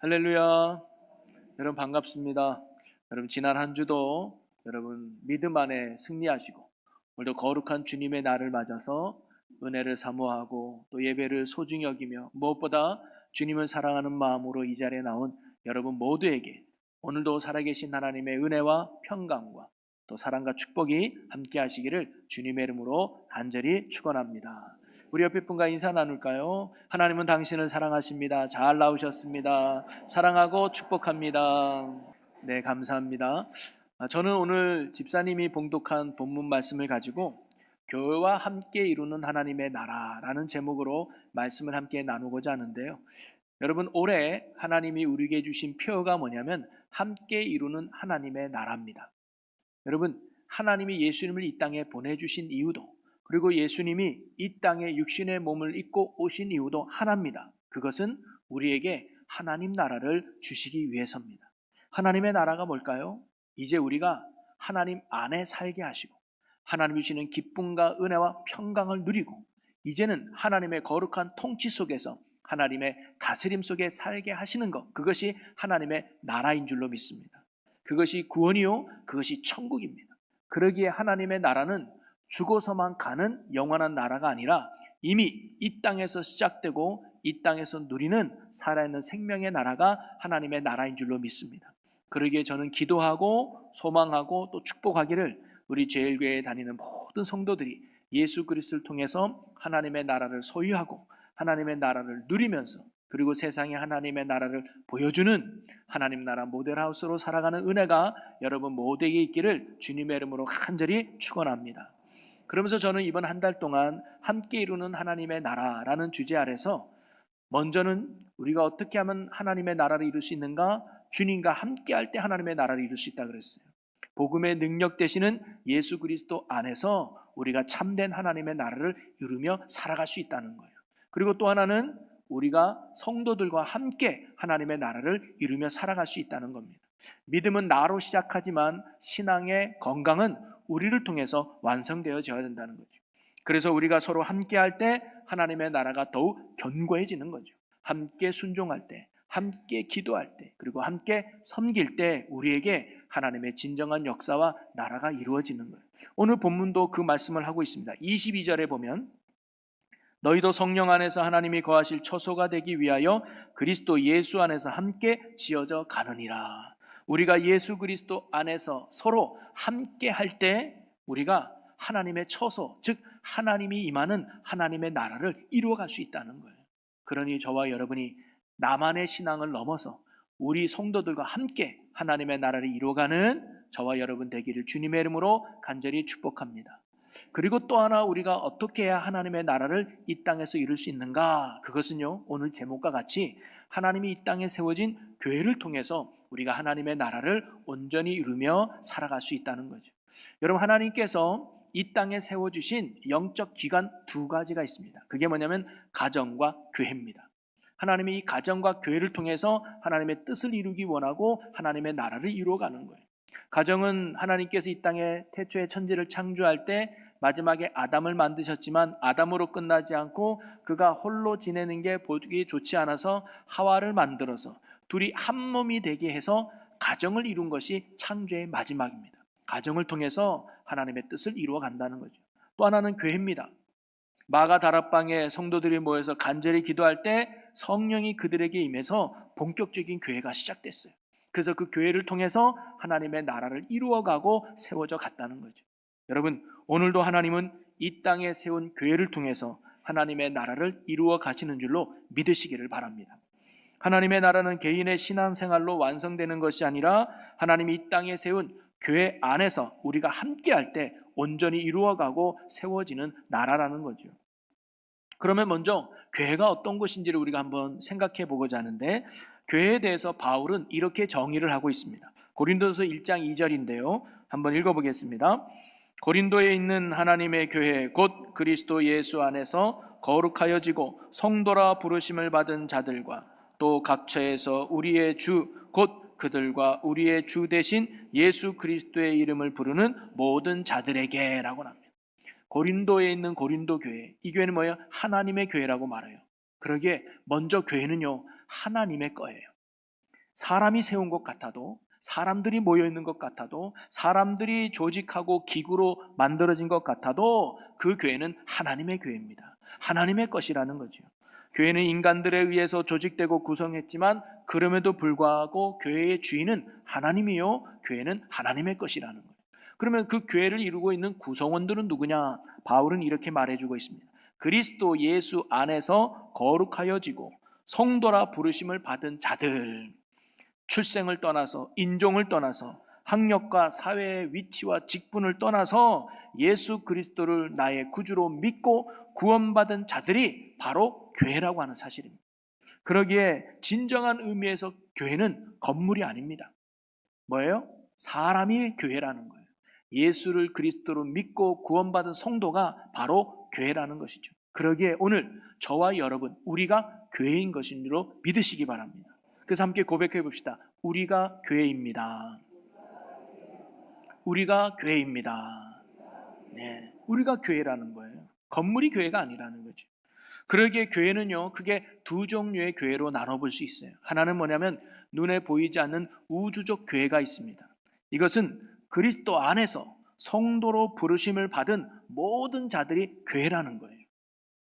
할렐루야. 여러분 반갑습니다. 여러분 지난 한 주도 여러분 믿음 안에 승리하시고 오늘도 거룩한 주님의 날을 맞아서 은혜를 사모하고 또 예배를 소중히 여기며 무엇보다 주님을 사랑하는 마음으로 이 자리에 나온 여러분 모두에게 오늘도 살아계신 하나님의 은혜와 평강과 또 사랑과 축복이 함께 하시기를 주님의 이름으로 간절히 축원합니다. 우리 옆에 분과 인사 나눌까요? 하나님은 당신을 사랑하십니다. 잘 나오셨습니다. 사랑하고 축복합니다. 네, 감사합니다. 저는 오늘 집사님이 봉독한 본문 말씀을 가지고 교회와 함께 이루는 하나님의 나라라는 제목으로 말씀을 함께 나누고자 하는데요. 여러분, 올해 하나님이 우리에게 주신 표어가 뭐냐면 함께 이루는 하나님의 나라입니다. 여러분, 하나님이 예수님을 이 땅에 보내주신 이유도, 그리고 예수님이 이 땅에 육신의 몸을 입고 오신 이유도 하나입니다. 그것은 우리에게 하나님 나라를 주시기 위해서입니다. 하나님의 나라가 뭘까요? 이제 우리가 하나님 안에 살게 하시고 하나님이 주시는 기쁨과 은혜와 평강을 누리고 이제는 하나님의 거룩한 통치 속에서 하나님의 다스림 속에 살게 하시는 것, 그것이 하나님의 나라인 줄로 믿습니다. 그것이 구원이요, 그것이 천국입니다. 그러기에 하나님의 나라는 죽어서만 가는 영원한 나라가 아니라 이미 이 땅에서 시작되고 이 땅에서 누리는 살아있는 생명의 나라가 하나님의 나라인 줄로 믿습니다. 그러기에 저는 기도하고 소망하고 또 축복하기를 우리 제일교회에 다니는 모든 성도들이 예수 그리스도를 통해서 하나님의 나라를 소유하고 하나님의 나라를 누리면서 그리고 세상에 하나님의 나라를 보여주는 하나님 나라 모델하우스로 살아가는 은혜가 여러분 모두에게 있기를 주님의 이름으로 간절히 축원합니다. 그러면서 저는 이번 한 달 동안 함께 이루는 하나님의 나라라는 주제 아래서 먼저는 우리가 어떻게 하면 하나님의 나라를 이룰 수 있는가? 주님과 함께 할 때 하나님의 나라를 이룰 수 있다 그랬어요. 복음의 능력 되시는 예수 그리스도 안에서 우리가 참된 하나님의 나라를 이루며 살아갈 수 있다는 거예요. 그리고 또 하나는 우리가 성도들과 함께 하나님의 나라를 이루며 살아갈 수 있다는 겁니다. 믿음은 나로 시작하지만 신앙의 건강은 우리를 통해서 완성되어져야 된다는 거죠. 그래서 우리가 서로 함께 할 때 하나님의 나라가 더욱 견고해지는 거죠. 함께 순종할 때, 함께 기도할 때, 그리고 함께 섬길 때 우리에게 하나님의 진정한 역사와 나라가 이루어지는 거예요. 오늘 본문도 그 말씀을 하고 있습니다. 22절에 보면 너희도 성령 안에서 하나님이 거하실 처소가 되기 위하여 그리스도 예수 안에서 함께 지어져 가느니라. 우리가 예수 그리스도 안에서 서로 함께 할 때 우리가 하나님의 처소, 즉 하나님이 임하는 하나님의 나라를 이루어갈 수 있다는 거예요. 그러니 저와 여러분이 나만의 신앙을 넘어서 우리 성도들과 함께 하나님의 나라를 이루어가는 저와 여러분 되기를 주님의 이름으로 간절히 축복합니다. 그리고 또 하나 우리가 어떻게 해야 하나님의 나라를 이 땅에서 이룰 수 있는가? 그것은요, 오늘 제목과 같이 하나님이 이 땅에 세워진 교회를 통해서 우리가 하나님의 나라를 온전히 이루며 살아갈 수 있다는 거죠. 여러분, 하나님께서 이 땅에 세워주신 영적 기관 두 가지가 있습니다. 그게 뭐냐면 가정과 교회입니다. 하나님이 이 가정과 교회를 통해서 하나님의 뜻을 이루기 원하고 하나님의 나라를 이루어가는 거예요. 가정은 하나님께서 이 땅에 태초에 천지를 창조할 때 마지막에 아담을 만드셨지만 아담으로 끝나지 않고 그가 홀로 지내는 게 보기 좋지 않아서 하와를 만들어서 둘이 한 몸이 되게 해서 가정을 이룬 것이 창조의 마지막입니다. 가정을 통해서 하나님의 뜻을 이루어 간다는 거죠. 또 하나는 교회입니다. 마가 다락방에 성도들이 모여서 간절히 기도할 때 성령이 그들에게 임해서 본격적인 교회가 시작됐어요. 그래서 그 교회를 통해서 하나님의 나라를 이루어가고 세워져 갔다는 거죠. 여러분, 오늘도 하나님은 이 땅에 세운 교회를 통해서 하나님의 나라를 이루어 가시는 줄로 믿으시기를 바랍니다. 하나님의 나라는 개인의 신앙생활로 완성되는 것이 아니라 하나님이 이 땅에 세운 교회 안에서 우리가 함께 할 때 온전히 이루어가고 세워지는 나라라는 거죠. 그러면 먼저 교회가 어떤 것인지를 우리가 한번 생각해 보고자 하는데, 교회에 대해서 바울은 이렇게 정의를 하고 있습니다. 고린도서 1장 2절인데요. 한번 읽어보겠습니다. 고린도에 있는 하나님의 교회 곧 그리스도 예수 안에서 거룩하여지고 성도라 부르심을 받은 자들과 또 각처에서 우리의 주 곧 그들과 우리의 주 대신 예수 그리스도의 이름을 부르는 모든 자들에게 라고 합니다. 고린도에 있는 고린도 교회, 이 교회는 뭐예요? 하나님의 교회라고 말해요. 그러기에 먼저 교회는요, 하나님의 거예요. 사람이 세운 것 같아도, 사람들이 모여있는 것 같아도, 사람들이 조직하고 기구로 만들어진 것 같아도 그 교회는 하나님의 교회입니다. 하나님의 것이라는 거죠. 교회는 인간들에 의해서 조직되고 구성했지만 그럼에도 불구하고 교회의 주인은 하나님이요, 교회는 하나님의 것이라는 거예요. 그러면 그 교회를 이루고 있는 구성원들은 누구냐? 바울은 이렇게 말해주고 있습니다. 그리스도 예수 안에서 거룩하여지고 성도라 부르심을 받은 자들, 출생을 떠나서, 인종을 떠나서, 학력과 사회의 위치와 직분을 떠나서 예수 그리스도를 나의 구주로 믿고 구원받은 자들이 바로 교회라고 하는 사실입니다. 그러기에 진정한 의미에서 교회는 건물이 아닙니다. 뭐예요? 사람이 교회라는 거예요. 예수를 그리스도로 믿고 구원받은 성도가 바로 교회라는 것이죠. 그러기에 오늘 저와 여러분, 우리가 교회인 것인 줄로 믿으시기 바랍니다. 그래서 함께 고백해 봅시다. 우리가 교회입니다. 우리가 교회입니다. 네, 우리가 교회라는 거예요. 건물이 교회가 아니라는 거죠. 그러기에 교회는요, 크게 두 종류의 교회로 나눠볼 수 있어요. 하나는 뭐냐면 눈에 보이지 않는 우주적 교회가 있습니다. 이것은 그리스도 안에서 성도로 부르심을 받은 모든 자들이 교회라는 거예요.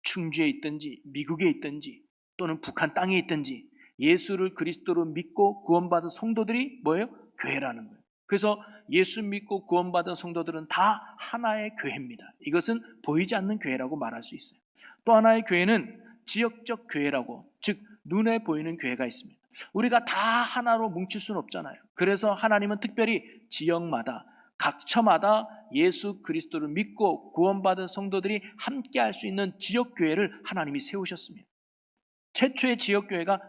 충주에 있든지 미국에 있든지 또는 북한 땅에 있든지 예수를 그리스도로 믿고 구원받은 성도들이 뭐예요? 교회라는 거예요. 그래서 예수 믿고 구원받은 성도들은 다 하나의 교회입니다. 이것은 보이지 않는 교회라고 말할 수 있어요. 또 하나의 교회는 지역적 교회라고, 즉 눈에 보이는 교회가 있습니다. 우리가 다 하나로 뭉칠 수는 없잖아요. 그래서 하나님은 특별히 지역마다, 각처마다 예수 그리스도를 믿고 구원받은 성도들이 함께 할 수 있는 지역교회를 하나님이 세우셨습니다. 최초의 지역교회가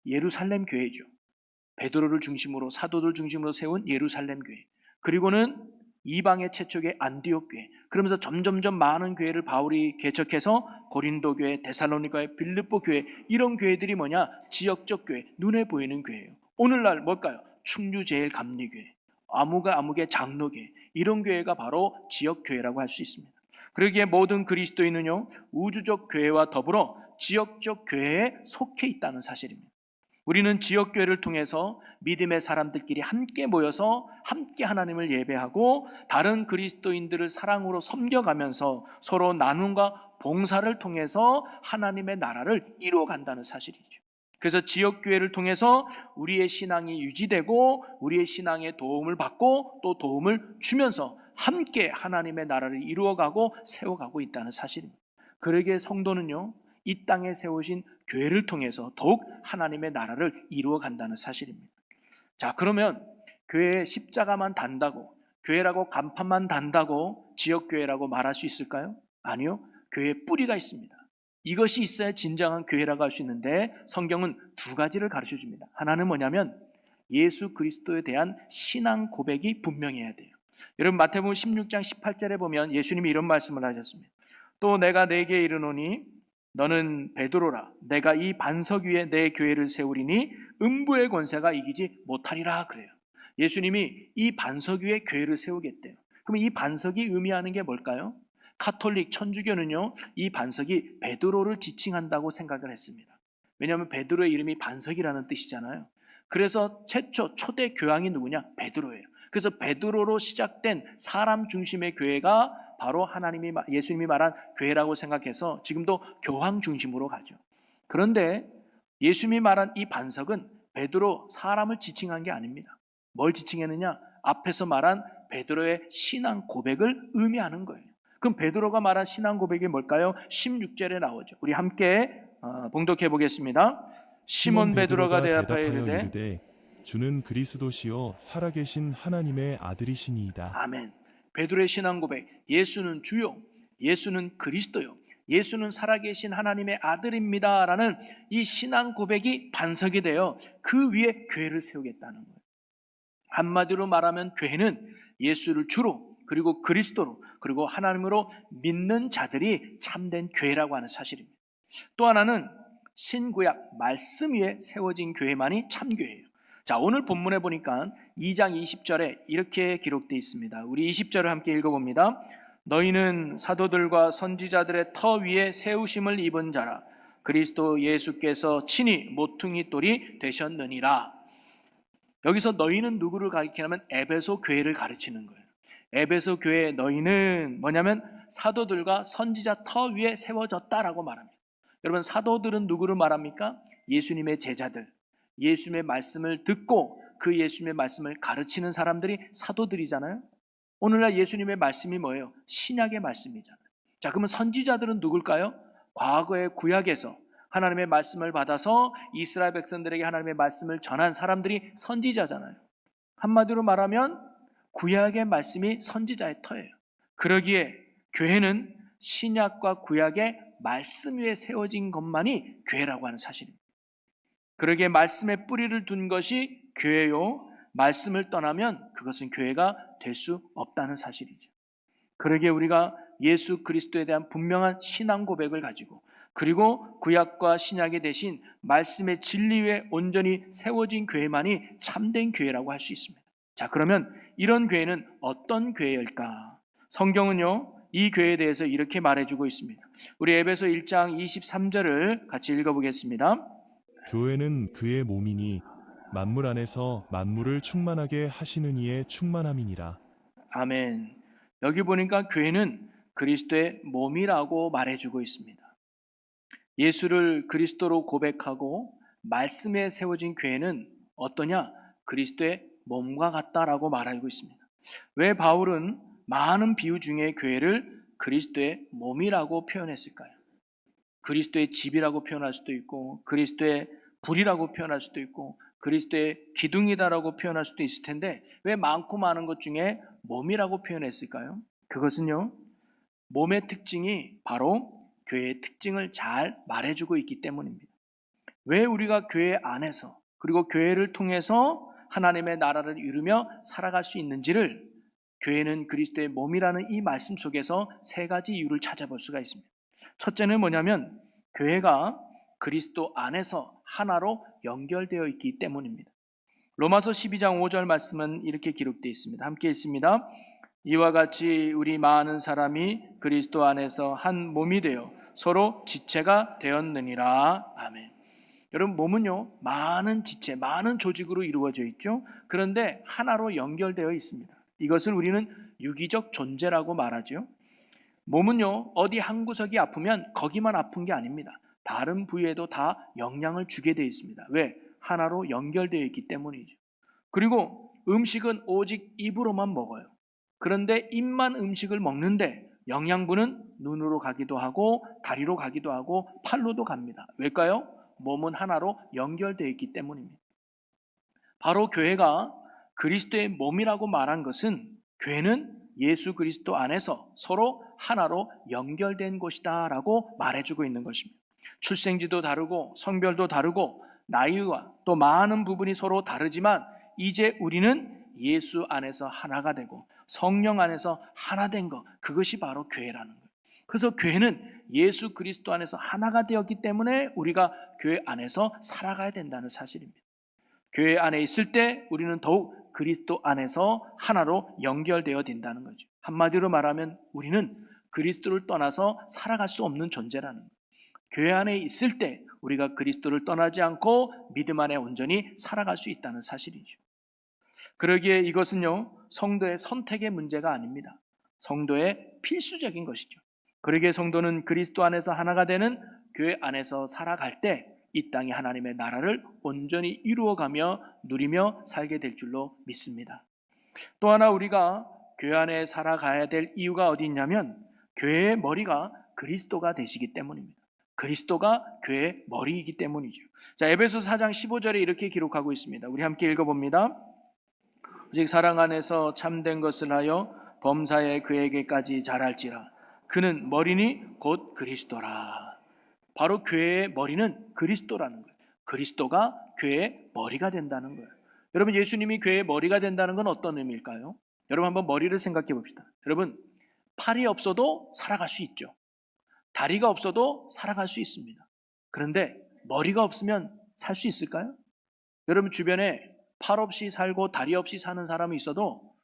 예루살렘 교회죠. 베드로를 중심으로, 사도들 중심으로 세운 예루살렘 교회. 그리고는 이방의 최초의 안디옥 교회. 그러면서 점점점 많은 교회를 바울이 개척해서 고린도 교회, 데살로니가의 빌립보 교회, 이런 교회들이 뭐냐? 지역적 교회, 눈에 보이는 교회예요. 오늘날 뭘까요? 충주제일감리교회, 아무개 장로교회, 이런 교회가 바로 지역교회라고 할 수 있습니다. 그러기에 모든 그리스도인은요, 우주적 교회와 더불어 지역적 교회에 속해 있다는 사실입니다. 우리는 지역교회를 통해서 믿음의 사람들끼리 함께 모여서 함께 하나님을 예배하고 다른 그리스도인들을 사랑으로 섬겨가면서 서로 나눔과 봉사를 통해서 하나님의 나라를 이루어간다는 사실이죠. 그래서 지역교회를 통해서 우리의 신앙이 유지되고 우리의 신앙에 도움을 받고 또 도움을 주면서 함께 하나님의 나라를 이루어가고 세워가고 있다는 사실입니다. 그러기에 성도는요, 이 땅에 세우신 교회를 통해서 더욱 하나님의 나라를 이루어간다는 사실입니다. 자, 그러면 교회에 십자가만 단다고, 교회라고 간판만 단다고 지역교회라고 말할 수 있을까요? 아니요. 교회에 뿌리가 있습니다. 이것이 있어야 진정한 교회라고 할 수 있는데 성경은 두 가지를 가르쳐 줍니다. 하나는 뭐냐면 예수 그리스도에 대한 신앙 고백이 분명해야 돼요. 여러분 마태복음 16장 18절에 보면 예수님이 이런 말씀을 하셨습니다. 또 내가 네게 이르노니 너는 베드로라. 내가 이 반석 위에 내 교회를 세우리니 음부의 권세가 이기지 못하리라 그래요. 예수님이 이 반석 위에 교회를 세우겠대요. 그럼 이 반석이 의미하는 게 뭘까요? 가톨릭 천주교는요, 이 반석이 베드로를 지칭한다고 생각을 했습니다. 왜냐하면 베드로의 이름이 반석이라는 뜻이잖아요. 그래서 최초 초대 교황이 누구냐? 베드로예요. 그래서 베드로로 시작된 사람 중심의 교회가 바로 예수님이 말한 교회라고 생각해서 지금도 교황 중심으로 가죠. 그런데 예수님이 말한 이 반석은 베드로 사람을 지칭한 게 아닙니다. 뭘 지칭했느냐? 앞에서 말한 베드로의 신앙 고백을 의미하는 거예요. 그럼 베드로가 말한 신앙 고백이 뭘까요? 16절에 나오죠. 우리 함께 봉독해 보겠습니다. 시몬 베드로가 대답하여 이르되 주는 그리스도시요 살아계신 하나님의 아들이시니이다. 아멘. 베드로의 신앙 고백, 예수는 주요, 예수는 그리스도요, 예수는 살아계신 하나님의 아들입니다 라는 이 신앙 고백이 반석이 되어 그 위에 교회를 세우겠다는 거예요. 한마디로 말하면 교회는 예수를 주로, 그리고 그리스도로, 그리고 하나님으로 믿는 자들이 참된 교회라고 하는 사실입니다. 또 하나는 신구약 말씀 위에 세워진 교회만이 참교회예요. 자, 오늘 본문에 보니까 2장 20절에 이렇게 기록되어 있습니다. 우리 20절을 함께 읽어봅니다. 너희는 사도들과 선지자들의 터 위에 세우심을 입은 자라. 그리스도 예수께서 친히 모퉁이 돌이 되셨느니라. 여기서 너희는 누구를 가리키냐면 에베소 교회를 가르치는 거예요. 에베소 교회 너희는 뭐냐면 사도들과 선지자 터 위에 세워졌다라고 말합니다. 여러분, 사도들은 누구를 말합니까? 예수님의 제자들, 예수님의 말씀을 듣고 그 예수님의 말씀을 가르치는 사람들이 사도들이잖아요. 오늘날 예수님의 말씀이 뭐예요? 신약의 말씀이잖아요. 자, 그러면 선지자들은 누굴까요? 과거의 구약에서 하나님의 말씀을 받아서 이스라엘 백성들에게 하나님의 말씀을 전한 사람들이 선지자잖아요. 한마디로 말하면 구약의 말씀이 선지자의 터예요. 그러기에 교회는 신약과 구약의 말씀 위에 세워진 것만이 교회라고 하는 사실입니다. 그러기에 말씀에 뿌리를 둔 것이 교회요, 말씀을 떠나면 그것은 교회가 될 수 없다는 사실이죠. 그러기에 우리가 예수 그리스도에 대한 분명한 신앙 고백을 가지고, 그리고 구약과 신약의 대신 말씀의 진리 위에 온전히 세워진 교회만이 참된 교회라고 할 수 있습니다. 자, 그러면 이런 교회는 어떤 교회일까? 성경은요, 이 교회에 대해서 이렇게 말해주고 있습니다. 우리 에베소 1장 23절을 같이 읽어보겠습니다. 교회는 그의 몸이니 만물 안에서 만물을 충만하게 하시는 이의 충만함이니라. 아멘. 여기 보니까 교회는 그리스도의 몸이라고 말해주고 있습니다. 예수를 그리스도로 고백하고 말씀에 세워진 교회는 어떠냐? 그리스도의 몸과 같다라고 말하고 있습니다. 왜 바울은 많은 비유 중에 교회를 그리스도의 몸이라고 표현했을까요? 그리스도의 집이라고 표현할 수도 있고, 그리스도의 불이라고 표현할 수도 있고, 그리스도의 기둥이다라고 표현할 수도 있을 텐데, 왜 많고 많은 것 중에 몸이라고 표현했을까요? 그것은요, 몸의 특징이 바로 교회의 특징을 잘 말해주고 있기 때문입니다. 왜 우리가 교회 안에서, 그리고 교회를 통해서 하나님의 나라를 이루며 살아갈 수 있는지를 교회는 그리스도의 몸이라는 이 말씀 속에서 세 가지 이유를 찾아볼 수가 있습니다. 첫째는 뭐냐면 교회가 그리스도 안에서 하나로 연결되어 있기 때문입니다. 로마서 12장 5절 말씀은 이렇게 기록되어 있습니다. 함께 읽습니다. 이와 같이 우리 많은 사람이 그리스도 안에서 한 몸이 되어 서로 지체가 되었느니라. 아멘. 여러분, 몸은요, 많은 지체, 많은 조직으로 이루어져 있죠. 그런데 하나로 연결되어 있습니다. 이것을 우리는 유기적 존재라고 말하죠. 몸은요, 어디 한 구석이 아프면 거기만 아픈 게 아닙니다. 다른 부위에도 다 영향을 주게 되어 있습니다. 왜? 하나로 연결되어 있기 때문이죠. 그리고 음식은 오직 입으로만 먹어요. 그런데 입만 음식을 먹는데 영양분은 눈으로 가기도 하고 다리로 가기도 하고 팔로도 갑니다. 왜일까요? 몸은 하나로 연결되어 있기 때문입니다. 바로 교회가 그리스도의 몸이라고 말한 것은 교회는 예수 그리스도 안에서 서로 하나로 연결된 곳이다 라고 말해주고 있는 것입니다. 출생지도 다르고 성별도 다르고 나이와 또 많은 부분이 서로 다르지만 이제 우리는 예수 안에서 하나가 되고 성령 안에서 하나 된 것, 그것이 바로 교회라는 거예요. 그래서 교회는 예수 그리스도 안에서 하나가 되었기 때문에 우리가 교회 안에서 살아가야 된다는 사실입니다. 교회 안에 있을 때 우리는 더욱 그리스도 안에서 하나로 연결되어 된다는 거죠. 한마디로 말하면 우리는 그리스도를 떠나서 살아갈 수 없는 존재라는 거예요. 교회 안에 있을 때 우리가 그리스도를 떠나지 않고 믿음 안에 온전히 살아갈 수 있다는 사실이죠. 그러기에 이것은요, 성도의 선택의 문제가 아닙니다. 성도의 필수적인 것이죠. 그러기에 성도는 그리스도 안에서 하나가 되는 교회 안에서 살아갈 때 이 땅에 하나님의 나라를 온전히 이루어가며 누리며 살게 될 줄로 믿습니다. 또 하나 우리가 교회 안에 살아가야 될 이유가 어디 있냐면 교회의 머리가 그리스도가 되시기 때문입니다. 그리스도가 교회의 머리이기 때문이죠. 자, 에베소 4장 15절에 이렇게 기록하고 있습니다. 우리 함께 읽어봅니다. 오직 사랑 안에서 참된 것을 하여 범사에 그에게까지 자랄지라. 그는 머리니 곧 그리스도라. 바로 교회의 머리는 그리스도라는 거예요. 그리스도가 교회의 머리가 된다는 거예요. 여러분, 예수님이 교회의 머리가 된다는 건 어떤 의미일까요? 여러분, 한번 머리를 생각해 봅시다. 여러분, 팔이 없어도 살아갈 수 있죠. 다리가 없어도 살아갈 수 있습니다. 그런데 머리가 없으면 살 수 있을까요? 여러분 주변에 팔 없이 살고 다리 없이 사는 사람이 있어도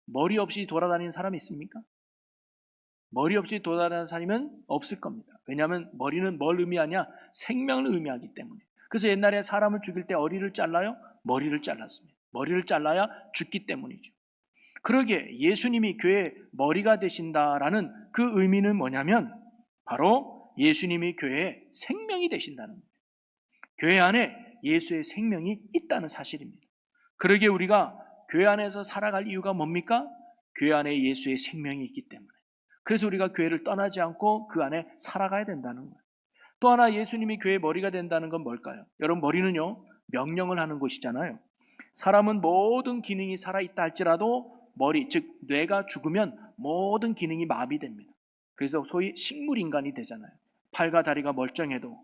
머리 없이 돌아다니는 사람이 있습니까? 머리 없이 돌아다니는 사람은 없을 겁니다. 왜냐하면 머리는 뭘 의미하냐? 생명을 의미하기 때문에. 그래서 옛날에 사람을 죽일 때 어리를 잘라요? 머리를 잘랐습니다. 머리를 잘라야 죽기 때문이죠. 그러기에 예수님이 교회의 머리가 되신다라는 그 의미는 뭐냐면 바로 예수님이 교회의 생명이 되신다는 거예요. 교회 안에 예수의 생명이 있다는 사실입니다. 그러기에 우리가 교회 안에서 살아갈 이유가 뭡니까? 교회 안에 예수의 생명이 있기 때문에. 그래서 우리가 교회를 떠나지 않고 그 안에 살아가야 된다는 거예요. 또 하나 예수님이 교회의 머리가 된다는 건 뭘까요? 여러분, 머리는요, 명령을 하는 곳이잖아요. 사람은 모든 기능이 살아있다 할지라도 머리, 즉 뇌가 죽으면 모든 기능이 마비됩니다. 그래서 소위 식물인간이 되잖아요. 팔과 다리가 멀쩡해도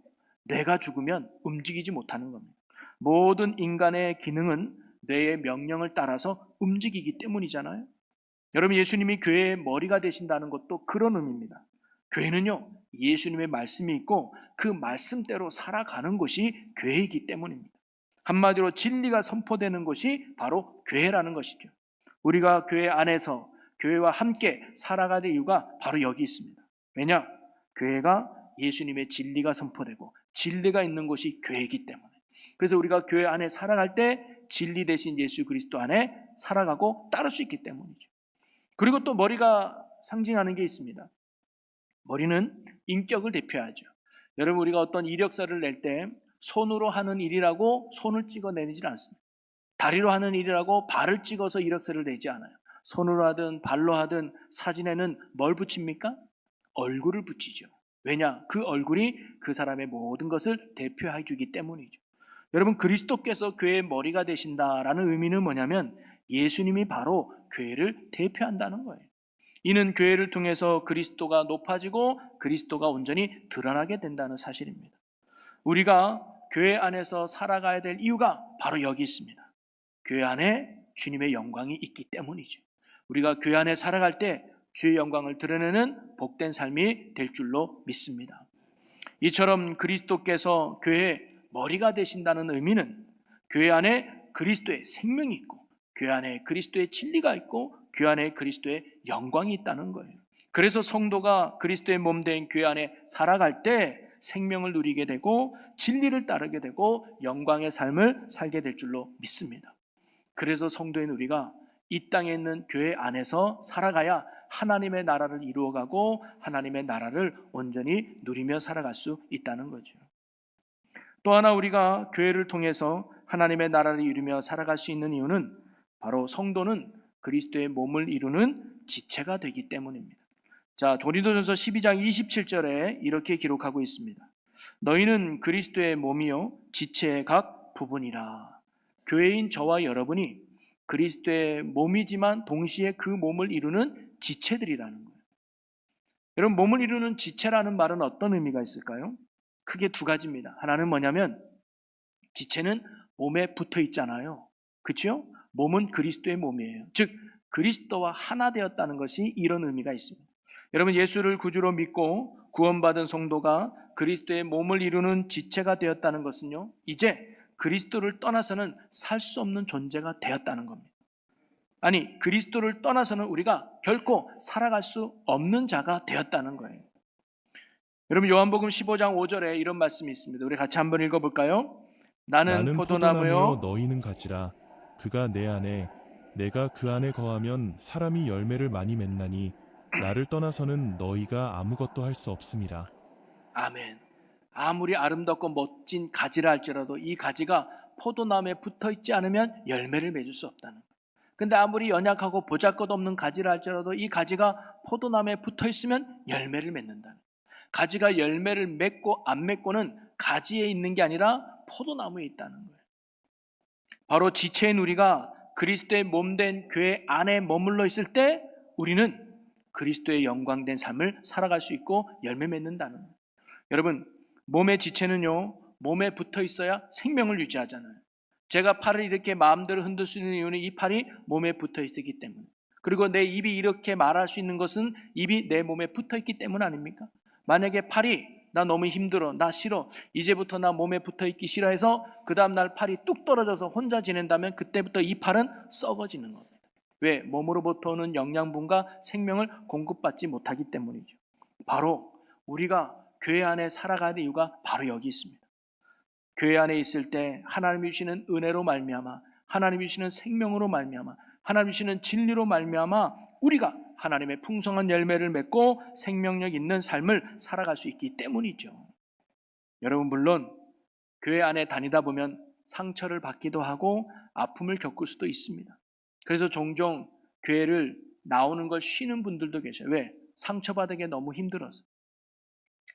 뇌가 죽으면 움직이지 못하는 겁니다. 모든 인간의 기능은 뇌의 명령을 따라서 움직이기 때문이잖아요. 여러분, 예수님이 교회의 머리가 되신다는 것도 그런 의미입니다. 교회는요, 예수님의 말씀이 있고 그 말씀대로 살아가는 것이 교회이기 때문입니다. 한마디로 진리가 선포되는 것이 바로 교회라는 것이죠. 우리가 교회 안에서 교회와 함께 살아가야 될 이유가 바로 여기 있습니다. 왜냐? 교회가 예수님의 진리가 선포되고 진리가 있는 곳이 교회이기 때문에. 그래서 우리가 교회 안에 살아갈 때 진리 대신 예수 그리스도 안에 살아가고 따를 수 있기 때문이죠. 그리고 또 머리가 상징하는 게 있습니다. 머리는 인격을 대표하죠. 여러분, 우리가 어떤 이력서를 낼 때 손으로 하는 일이라고 손을 찍어내지 않습니다. 다리로 하는 일이라고 발을 찍어서 이력서를 내지 않아요. 손으로 하든 발로 하든 사진에는 뭘 붙입니까? 얼굴을 붙이죠. 왜냐? 그 얼굴이 그 사람의 모든 것을 대표해 주기 때문이죠. 여러분, 그리스도께서 교회의 머리가 되신다라는 의미는 뭐냐면 예수님이 바로 교회를 대표한다는 거예요. 이는 교회를 통해서 그리스도가 높아지고 그리스도가 온전히 드러나게 된다는 사실입니다. 우리가 교회 안에서 살아가야 될 이유가 바로 여기 있습니다. 교회 안에 주님의 영광이 있기 때문이죠. 우리가 교회 안에 살아갈 때 주의 영광을 드러내는 복된 삶이 될 줄로 믿습니다. 이처럼 그리스도께서 교회의 머리가 되신다는 의미는 교회 안에 그리스도의 생명이 있고 교회 안에 그리스도의 진리가 있고 교회 안에 그리스도의 영광이 있다는 거예요. 그래서 성도가 그리스도의 몸 된 교회 안에 살아갈 때 생명을 누리게 되고 진리를 따르게 되고 영광의 삶을 살게 될 줄로 믿습니다. 그래서 성도인 우리가 이 땅에 있는 교회 안에서 살아가야 하나님의 나라를 이루어가고 하나님의 나라를 온전히 누리며 살아갈 수 있다는 거죠. 또 하나 우리가 교회를 통해서 하나님의 나라를 이루며 살아갈 수 있는 이유는 바로 성도는 그리스도의 몸을 이루는 지체가 되기 때문입니다. 자, 고린도전서 12장 27절에 이렇게 기록하고 있습니다. 너희는 그리스도의 몸이요 지체의 각 부분이라. 교회인 저와 여러분이 그리스도의 몸이지만 동시에 그 몸을 이루는 지체들이라는 거예요. 여러분, 몸을 이루는 지체라는 말은 어떤 의미가 있을까요? 크게 두 가지입니다. 하나는 뭐냐면 지체는 몸에 붙어 있잖아요. 그렇죠? 몸은 그리스도의 몸이에요. 즉 그리스도와 하나 되었다는 것이 이런 의미가 있습니다. 여러분, 예수를 구주로 믿고 구원받은 성도가 그리스도의 몸을 이루는 지체가 되었다는 것은요, 이제 그리스도를 떠나서는 살 수 없는 존재가 되었다는 겁니다. 아니, 그리스도를 떠나서는 우리가 결코 살아갈 수 없는 자가 되었다는 거예요. 여러분, 요한복음 15장 5절에 이런 말씀이 있습니다. 우리 같이 한번 읽어볼까요? 나는 포도나무요 너희는 가지라. 그가 내 안에 내가 그 안에 거하면 사람이 열매를 많이 맺나니 나를 떠나서는 너희가 아무것도 할 수 없음이라. 아멘. 아무리 아름답고 멋진 가지라 할지라도 이 가지가 포도나무에 붙어 있지 않으면 열매를 맺을 수 없다는 거예요. 근데 아무리 연약하고 보잘것없는 가지라 할지라도 이 가지가 포도나무에 붙어 있으면 열매를 맺는다는 거예요. 가지가 열매를 맺고 안 맺고는 가지에 있는 게 아니라 포도나무에 있다는 거예요. 바로 지체인 우리가 그리스도의 몸된 교회 안에 머물러 있을 때 우리는 그리스도의 영광된 삶을 살아갈 수 있고 열매 맺는다는 거예요. 여러분, 몸의 지체는요, 몸에 붙어 있어야 생명을 유지하잖아요. 제가 팔을 이렇게 마음대로 흔들 수 있는 이유는 이 팔이 몸에 붙어 있기 때문에. 그리고 내 입이 이렇게 말할 수 있는 것은 입이 내 몸에 붙어 있기 때문 아닙니까? 만약에 팔이 나 너무 힘들어, 나 싫어, 이제부터 나 몸에 붙어 있기 싫어해서 그 다음날 팔이 뚝 떨어져서 혼자 지낸다면 그때부터 이 팔은 썩어지는 겁니다. 왜? 몸으로부터 오는 영양분과 생명을 공급받지 못하기 때문이죠. 바로 우리가 교회 안에 살아가야 할 이유가 바로 여기 있습니다. 교회 안에 있을 때 하나님이 주시는 은혜로 말미암아 하나님이 주시는 생명으로 말미암아, 하나님이 주시는 진리로 말미암아 우리가 하나님의 풍성한 열매를 맺고 생명력 있는 삶을 살아갈 수 있기 때문이죠. 여러분, 물론 교회 안에 다니다 보면 상처를 받기도 하고 아픔을 겪을 수도 있습니다. 그래서 종종 교회를 나오는 걸 쉬는 분들도 계셔요. 왜? 상처받은 게 너무 힘들어서,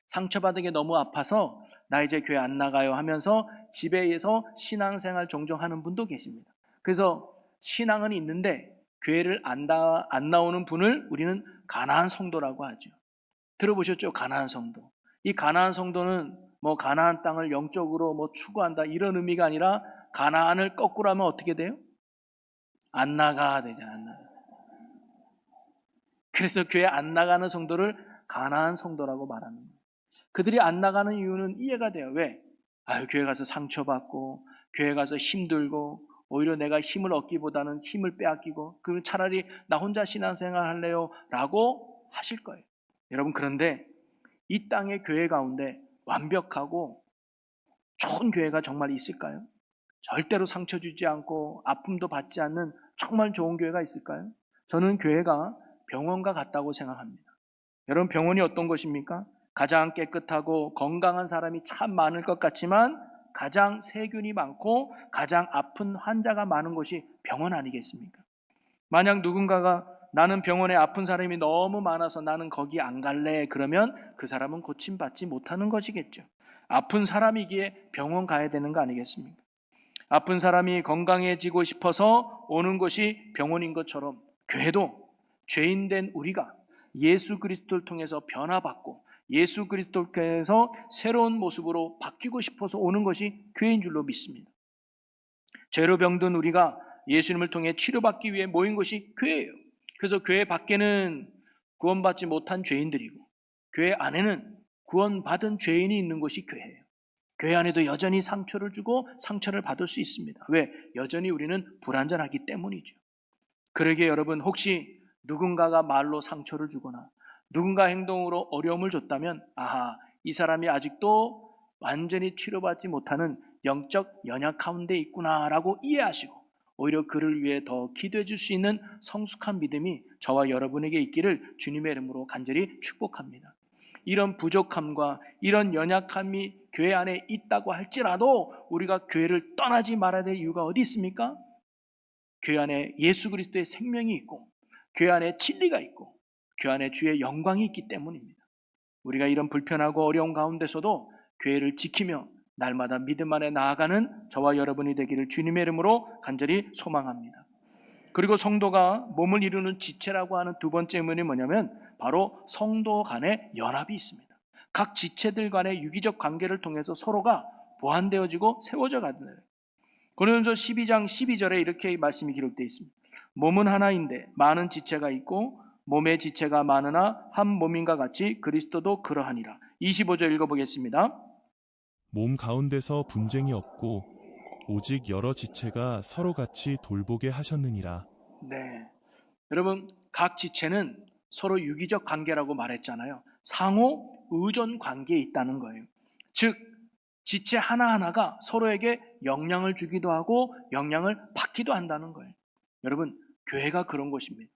상처받은 게 너무 아파서 나 이제 교회 안 나가요 하면서 집에서 신앙생활 종종 하는 분도 계십니다. 그래서 신앙은 있는데 교회를 안 나오는 분을 우리는 가나안 성도라고 하죠. 들어보셨죠? 가나안 성도. 이 가나안 성도는 뭐 가나안 땅을 영적으로 뭐 추구한다 이런 의미가 아니라 가나안을 거꾸로 하면 어떻게 돼요? 안 나가 되잖아요. 안 나가. 그래서 교회 안 나가는 성도를 가나안 성도라고 말하는 거예요. 그들이 안 나가는 이유는 이해가 돼요. 왜? 교회 가서 상처받고 교회 가서 힘들고 오히려 내가 힘을 얻기보다는 힘을 빼앗기고 그럼 차라리 나 혼자 신앙생활 할래요 라고 하실 거예요. 여러분, 그런데 이 땅의 교회 가운데 완벽하고 좋은 교회가 정말 있을까요? 절대로 상처 주지 않고 아픔도 받지 않는 정말 좋은 교회가 있을까요? 저는 교회가 병원과 같다고 생각합니다. 여러분, 병원이 어떤 것입니까? 가장 깨끗하고 건강한 사람이 참 많을 것 같지만 가장 세균이 많고 가장 아픈 환자가 많은 곳이 병원 아니겠습니까? 만약 누군가가 나는 병원에 아픈 사람이 너무 많아서 나는 거기 안 갈래 그러면 그 사람은 고침받지 못하는 것이겠죠. 아픈 사람이기에 병원 가야 되는 거 아니겠습니까? 아픈 사람이 건강해지고 싶어서 오는 곳이 병원인 것처럼 교회도 죄인된 우리가 예수 그리스도를 통해서 변화받고 예수 그리스도를 통해서 새로운 모습으로 바뀌고 싶어서 오는 것이 교회인 줄로 믿습니다. 죄로 병든 우리가 예수님을 통해 치료받기 위해 모인 것이 교회예요. 그래서 교회 밖에는 구원받지 못한 죄인들이고 교회 안에는 구원받은 죄인이 있는 것이 교회예요. 교회 안에도 여전히 상처를 주고 상처를 받을 수 있습니다. 왜? 여전히 우리는 불완전하기 때문이죠. 그러기에 여러분, 혹시 누군가가 말로 상처를 주거나 누군가 행동으로 어려움을 줬다면 이 사람이 아직도 완전히 치료받지 못하는 영적 연약 가운데 있구나라고 이해하시고 오히려 그를 위해 더 기도해 줄 수 있는 성숙한 믿음이 저와 여러분에게 있기를 주님의 이름으로 간절히 축복합니다. 이런 부족함과 이런 연약함이 교회 안에 있다고 할지라도 우리가 교회를 떠나지 말아야 될 이유가 어디 있습니까? 교회 안에 예수 그리스도의 생명이 있고 교회 안에 진리가 있고 교회 안에 주의 영광이 있기 때문입니다. 우리가 이런 불편하고 어려운 가운데서도 교회를 지키며 날마다 믿음 안에 나아가는 저와 여러분이 되기를 주님의 이름으로 간절히 소망합니다. 그리고 성도가 몸을 이루는 지체라고 하는 두 번째 의문이 뭐냐면 바로 성도 간의 연합이 있습니다. 각 지체들 간의 유기적 관계를 통해서 서로가 보완되어지고 세워져 가는 거예요. 고린도서 12장 12절에 이렇게 말씀이 기록되어 있습니다. 몸은 하나인데 많은 지체가 있고 몸의 지체가 많으나 한 몸인가 같이 그리스도도 그러하니라. 25절 읽어보겠습니다. 몸 가운데서 분쟁이 없고 오직 여러 지체가 서로 같이 돌보게 하셨느니라. 네, 여러분, 각 지체는 서로 유기적 관계라고 말했잖아요. 상호 의존 관계에 있다는 거예요. 즉 지체 하나하나가 서로에게 영향을 주기도 하고 영향을 받기도 한다는 거예요. 여러분, 교회가 그런 곳입니다.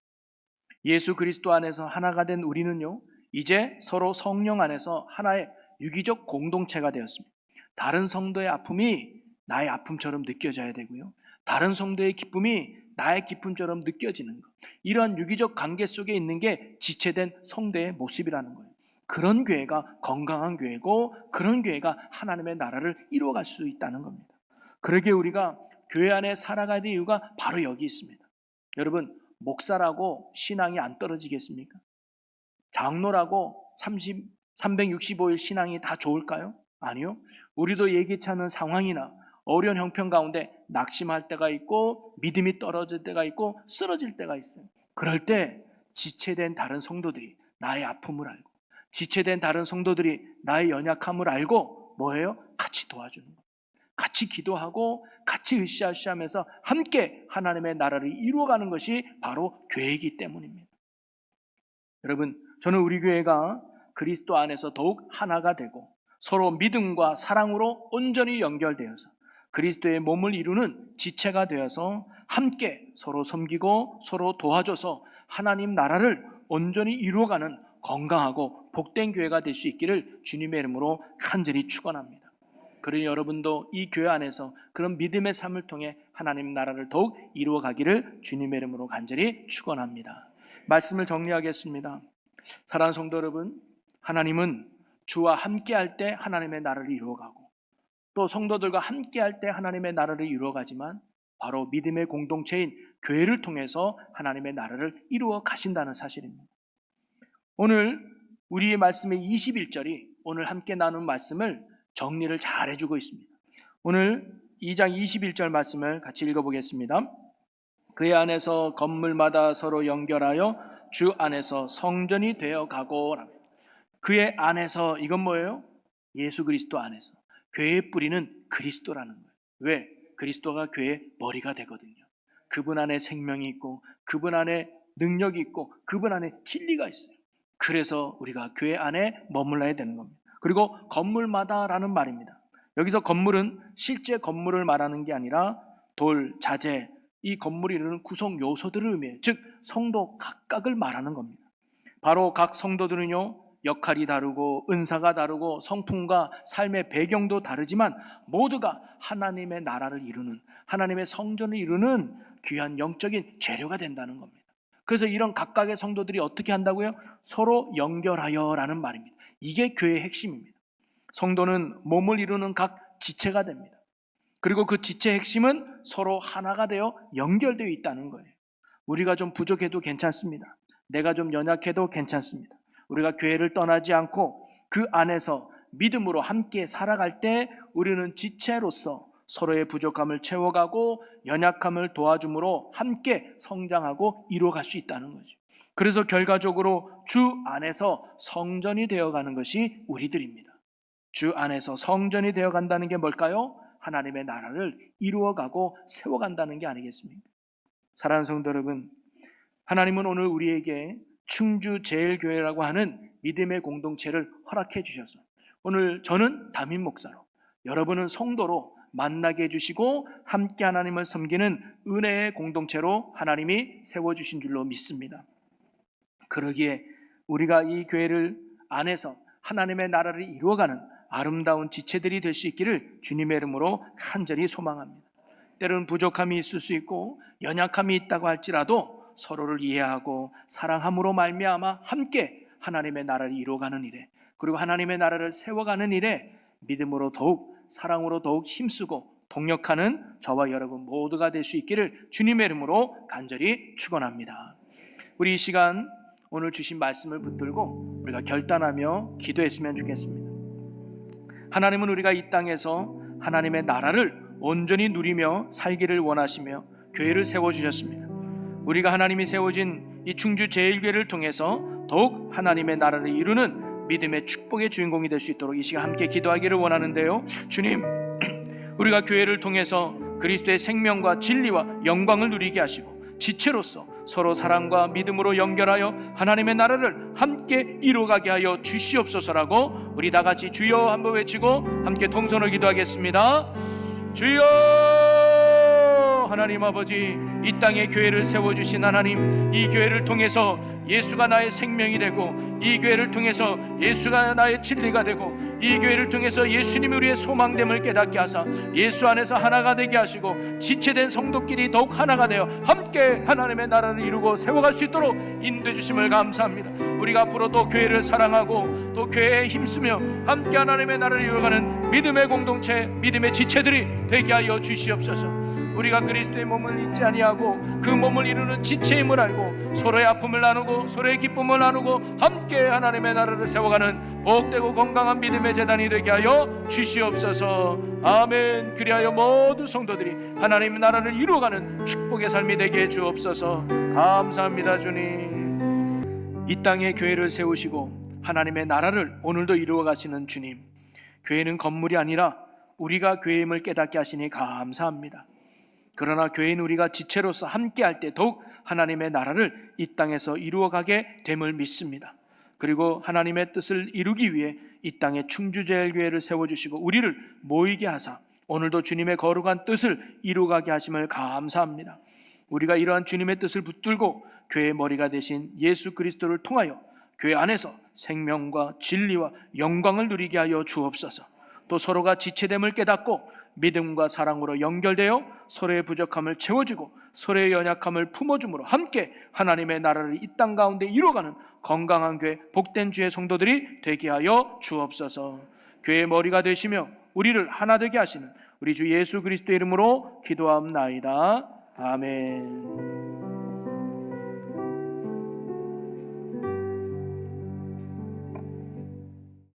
예수 그리스도 안에서 하나가 된 우리는요, 이제 서로 성령 안에서 하나의 유기적 공동체가 되었습니다. 다른 성도의 아픔이 나의 아픔처럼 느껴져야 되고요, 다른 성도의 기쁨이 나의 기쁨처럼 느껴지는 것, 이러한 유기적 관계 속에 있는 게 지체된 성도의 모습이라는 거예요. 그런 교회가 건강한 교회고 그런 교회가 하나님의 나라를 이루어갈 수 있다는 겁니다. 그러기에 우리가 교회 안에 살아가야 될 이유가 바로 여기 있습니다. 여러분, 목사라고 신앙이 안 떨어지겠습니까? 장로라고 365일 신앙이 다 좋을까요? 아니요. 우리도 예기치 않은 상황이나 어려운 형편 가운데 낙심할 때가 있고 믿음이 떨어질 때가 있고 쓰러질 때가 있어요. 그럴 때 지체된 다른 성도들이 나의 아픔을 알고 지체된 다른 성도들이 나의 연약함을 알고 뭐예요? 같이 도와주는 거예요. 같이 기도하고 같이 으쌰으쌰하면서 함께 하나님의 나라를 이루어가는 것이 바로 교회이기 때문입니다. 여러분, 저는 우리 교회가 그리스도 안에서 더욱 하나가 되고 서로 믿음과 사랑으로 온전히 연결되어서 그리스도의 몸을 이루는 지체가 되어서 함께 서로 섬기고 서로 도와줘서 하나님 나라를 온전히 이루어가는 건강하고 복된 교회가 될 수 있기를 주님의 이름으로 간절히 축원합니다. 그러니 여러분도 이 교회 안에서 그런 믿음의 삶을 통해 하나님 나라를 더욱 이루어가기를 주님의 이름으로 간절히 축원합니다. 말씀을 정리하겠습니다. 사랑하는 성도 여러분, 하나님은 주와 함께할 때 하나님의 나라를 이루어가고 또 성도들과 함께할 때 하나님의 나라를 이루어가지만 바로 믿음의 공동체인 교회를 통해서 하나님의 나라를 이루어 가신다는 사실입니다. 오늘 우리의 말씀의 21절이 오늘 함께 나눈 말씀을 정리를 잘 해주고 있습니다. 오늘 2장 21절 말씀을 같이 읽어보겠습니다. 그의 안에서 건물마다 서로 연결하여 주 안에서 성전이 되어 가고. 그의 안에서, 이건 뭐예요? 예수 그리스도 안에서. 교회의 뿌리는 그리스도라는 거예요. 왜? 그리스도가 교회의 머리가 되거든요. 그분 안에 생명이 있고 그분 안에 능력이 있고 그분 안에 진리가 있어요. 그래서 우리가 교회 안에 머물러야 되는 겁니다. 그리고 건물마다라는 말입니다. 여기서 건물은 실제 건물을 말하는 게 아니라 돌, 자재, 이 건물이 이루는 구성 요소들을 의미해요. 즉 성도 각각을 말하는 겁니다. 바로 각 성도들은요, 역할이 다르고 은사가 다르고 성품과 삶의 배경도 다르지만 모두가 하나님의 나라를 이루는, 하나님의 성전을 이루는 귀한 영적인 재료가 된다는 겁니다. 그래서 이런 각각의 성도들이 어떻게 한다고요? 서로 연결하여 라는 말입니다. 이게 교회의 핵심입니다. 성도는 몸을 이루는 각 지체가 됩니다. 그리고 그 지체의 핵심은 서로 하나가 되어 연결되어 있다는 거예요. 우리가 좀 부족해도 괜찮습니다. 내가 좀 연약해도 괜찮습니다. 우리가 교회를 떠나지 않고 그 안에서 믿음으로 함께 살아갈 때 우리는 지체로서 서로의 부족함을 채워가고 연약함을 도와줌으로 함께 성장하고 이루어갈 수 있다는 거죠. 그래서 결과적으로 주 안에서 성전이 되어가는 것이 우리들입니다. 주 안에서 성전이 되어간다는 게 뭘까요? 하나님의 나라를 이루어가고 세워간다는 게 아니겠습니까? 사랑하는 성도 여러분, 하나님은 오늘 우리에게 충주제일교회라고 하는 믿음의 공동체를 허락해 주셔서 오늘 저는 담임 목사로, 여러분은 성도로 만나게 해주시고 함께 하나님을 섬기는 은혜의 공동체로 하나님이 세워주신 줄로 믿습니다. 그러기에 우리가 이 교회를 안에서 하나님의 나라를 이루어가는 아름다운 지체들이 될 수 있기를 주님의 이름으로 간절히 소망합니다. 때로는 부족함이 있을 수 있고 연약함이 있다고 할지라도 서로를 이해하고 사랑함으로 말미암아 함께 하나님의 나라를 이루어가는 일에, 그리고 하나님의 나라를 세워가는 일에 믿음으로 더욱, 사랑으로 더욱 힘쓰고 동력하는 저와 여러분 모두가 될 수 있기를 주님의 이름으로 간절히 축원합니다. 우리 이 시간 오늘 주신 말씀을 붙들고 우리가 결단하며 기도했으면 좋겠습니다. 하나님은 우리가 이 땅에서 하나님의 나라를 온전히 누리며 살기를 원하시며 교회를 세워주셨습니다. 우리가 하나님이 세워진 이 충주제일교회를 통해서 더욱 하나님의 나라를 이루는 믿음의 축복의 주인공이 될 수 있도록 이 시간 함께 기도하기를 원하는데요. 주님, 우리가 교회를 통해서 그리스도의 생명과 진리와 영광을 누리게 하시고 지체로서 서로 사랑과 믿음으로 연결하여 하나님의 나라를 함께 이루어가게 하여 주시옵소서라고 우리 다 같이 주여 한번 외치고 함께 동선을 기도하겠습니다. 주여! 하나님 아버지, 이 땅에 교회를 세워주신 하나님, 이 교회를 통해서 예수가 나의 생명이 되고 이 교회를 통해서 예수가 나의 진리가 되고 이 교회를 통해서 예수님이 우리의 소망됨을 깨닫게 하사 예수 안에서 하나가 되게 하시고 지체된 성도끼리 더욱 하나가 되어 함께 하나님의 나라를 이루고 세워갈 수 있도록 인도해 주심을 감사합니다. 우리가 앞으로 또 교회를 사랑하고 또 교회에 힘쓰며 함께 하나님의 나라를 이루어가는 믿음의 공동체, 믿음의 지체들이 되게 하여 주시옵소서. 우리가 그리스도의 몸을 잊지 아니하고 그 몸을 이루는 지체임을 알고 서로의 아픔을 나누고 서로의 기쁨을 나누고 함께 하나님의 나라를 세워가는 복되고 건강한 믿음의 재단이 되게 하여 주시옵소서. 아멘. 그리하여 모든 성도들이 하나님의 나라를 이루어가는 축복의 삶이 되게 해 주옵소서. 감사합니다. 주님, 이 땅에 교회를 세우시고 하나님의 나라를 오늘도 이루어 가시는 주님, 교회는 건물이 아니라 우리가 교회임을 깨닫게 하시니 감사합니다. 그러나 교회인 우리가 지체로서 함께할 때 더욱 하나님의 나라를 이 땅에서 이루어가게 됨을 믿습니다. 그리고 하나님의 뜻을 이루기 위해 이 땅에 충주제일교회를 세워주시고 우리를 모이게 하사 오늘도 주님의 거룩한 뜻을 이루가게 하심을 감사합니다. 우리가 이러한 주님의 뜻을 붙들고 교회의 머리가 되신 예수 그리스도를 통하여 교회 안에서 생명과 진리와 영광을 누리게 하여 주옵소서. 또 서로가 지체됨을 깨닫고 믿음과 사랑으로 연결되어 서로의 부족함을 채워주고 서로의 연약함을 품어줌으로 함께 하나님의 나라를 이 땅 가운데 이루어가는 건강한 교회, 복된 주의 성도들이 되게 하여 주옵소서. 교회의 머리가 되시며 우리를 하나 되게 하시는 우리 주 예수 그리스도의 이름으로 기도하옵나이다. 아멘.